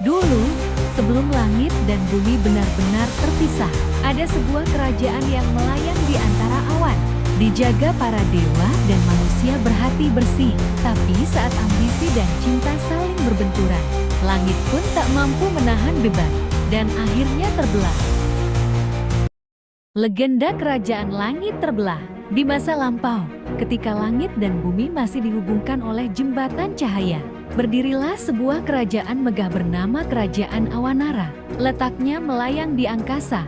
Dulu, sebelum langit dan bumi benar-benar terpisah, ada sebuah kerajaan yang melayang di antara awan. Dijaga para dewa dan manusia berhati bersih. Tapi saat ambisi dan cinta saling berbenturan, langit pun tak mampu menahan beban, dan akhirnya terbelah. Legenda kerajaan langit terbelah. Di masa lampau, ketika langit dan bumi masih dihubungkan oleh jembatan cahaya, berdirilah sebuah kerajaan megah bernama Kerajaan Awanara. Letaknya melayang di angkasa,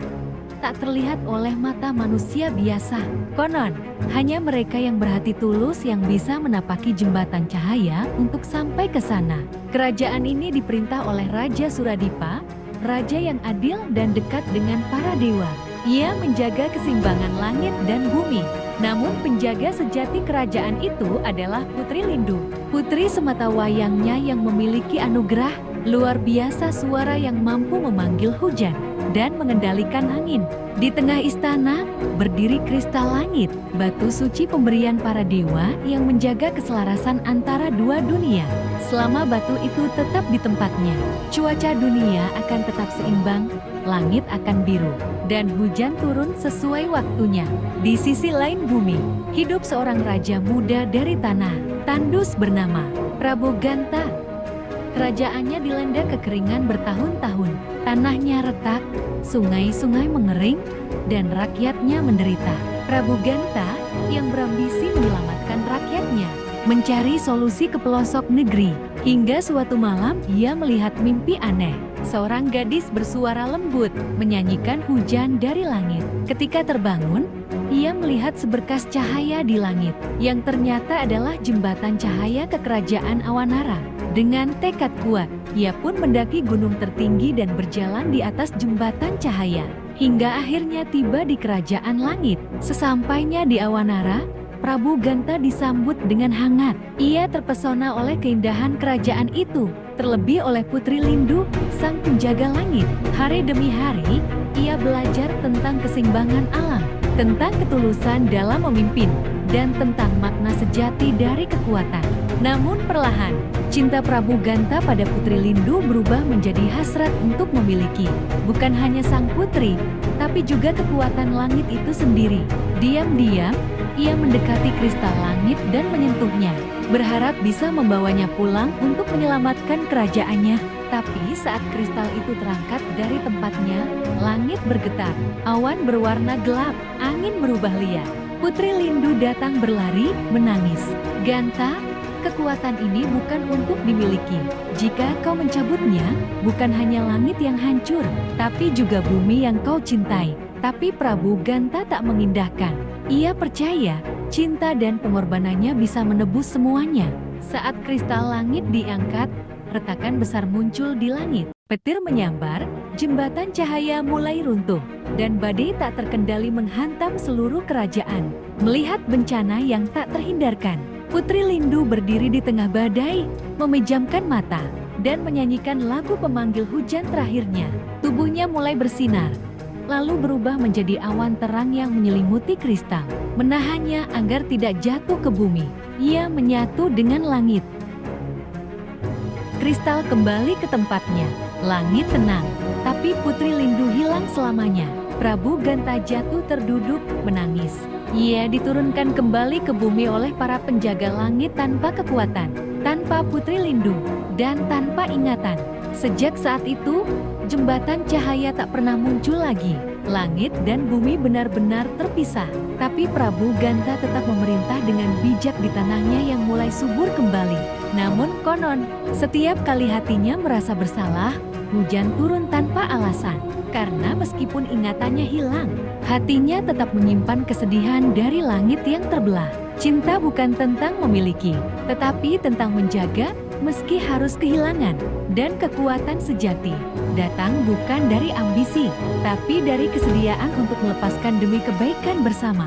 tak terlihat oleh mata manusia biasa. Konon, hanya mereka yang berhati tulus yang bisa menapaki jembatan cahaya untuk sampai ke sana. Kerajaan ini diperintah oleh Raja Suradipa, raja yang adil dan dekat dengan para dewa. Ia menjaga keseimbangan langit dan bumi. Namun penjaga sejati kerajaan itu adalah Putri Lindu. Putri semata wayangnya yang memiliki anugerah luar biasa, suara yang mampu memanggil hujan dan mengendalikan angin. Di tengah istana, berdiri kristal langit, batu suci pemberian para dewa yang menjaga keselarasan antara dua dunia. Selama batu itu tetap di tempatnya, cuaca dunia akan tetap seimbang, langit akan biru, dan hujan turun sesuai waktunya. Di sisi lain bumi, hidup seorang raja muda dari tanah tandus bernama Prabu Ganta. Kerajaannya dilanda kekeringan bertahun-tahun, tanahnya retak, sungai-sungai mengering, dan rakyatnya menderita. Prabu Ganta yang berambisi menyelamatkan rakyatnya, mencari solusi ke pelosok negeri. Hingga suatu malam ia melihat mimpi aneh. Seorang gadis bersuara lembut menyanyikan hujan dari langit. Ketika terbangun, ia melihat seberkas cahaya di langit, yang ternyata adalah jembatan cahaya ke Kerajaan Awanara. Dengan tekad kuat, ia pun mendaki gunung tertinggi dan berjalan di atas jembatan cahaya, hingga akhirnya tiba di Kerajaan Langit. Sesampainya di Awanara, Prabu Ganta disambut dengan hangat. Ia terpesona oleh keindahan kerajaan itu, terlebih oleh Putri Lindu, sang penjaga langit. Hari demi hari, ia belajar tentang keseimbangan alam, tentang ketulusan dalam memimpin, dan tentang makna sejati dari kekuatan. Namun perlahan, cinta Prabu Ganta pada Putri Lindu berubah menjadi hasrat untuk memiliki bukan hanya sang putri, tapi juga kekuatan langit itu sendiri. Diam-diam, ia mendekati kristal langit dan menyentuhnya, berharap bisa membawanya pulang untuk menyelamatkan kerajaannya. Tapi saat kristal itu terangkat dari tempatnya, langit bergetar, awan berwarna gelap, angin berubah liat. Putri Lindu datang berlari, menangis. Ganta, kekuatan ini bukan untuk dimiliki. Jika kau mencabutnya, bukan hanya langit yang hancur, tapi juga bumi yang kau cintai. Tapi Prabu Ganta tak mengindahkan. Ia percaya, cinta dan pengorbanannya bisa menebus semuanya. Saat kristal langit diangkat, retakan besar muncul di langit. Petir menyambar, jembatan cahaya mulai runtuh, dan badai tak terkendali menghantam seluruh kerajaan. Melihat bencana yang tak terhindarkan, Putri Lindu berdiri di tengah badai, memejamkan mata, dan menyanyikan lagu pemanggil hujan terakhirnya. Tubuhnya mulai bersinar, lalu berubah menjadi awan terang yang menyelimuti kristal, menahannya agar tidak jatuh ke bumi. Ia menyatu dengan langit. Kristal kembali ke tempatnya, langit tenang, tapi Putri Lindu hilang selamanya. Prabu Ganta jatuh terduduk, menangis. Ia diturunkan kembali ke bumi oleh para penjaga langit tanpa kekuatan, tanpa Putri Lindu, dan tanpa ingatan. Sejak saat itu, jembatan cahaya tak pernah muncul lagi. Langit dan bumi benar-benar terpisah. Tapi Prabu Ganta tetap memerintah dengan bijak di tanahnya yang mulai subur kembali. Namun konon, setiap kali hatinya merasa bersalah, hujan turun tanpa alasan. Karena meskipun ingatannya hilang, hatinya tetap menyimpan kesedihan dari langit yang terbelah. Cinta bukan tentang memiliki, tetapi tentang menjaga meski harus kehilangan. Dan kekuatan sejati datang bukan dari ambisi, tapi dari kesediaan untuk melepaskan demi kebaikan bersama.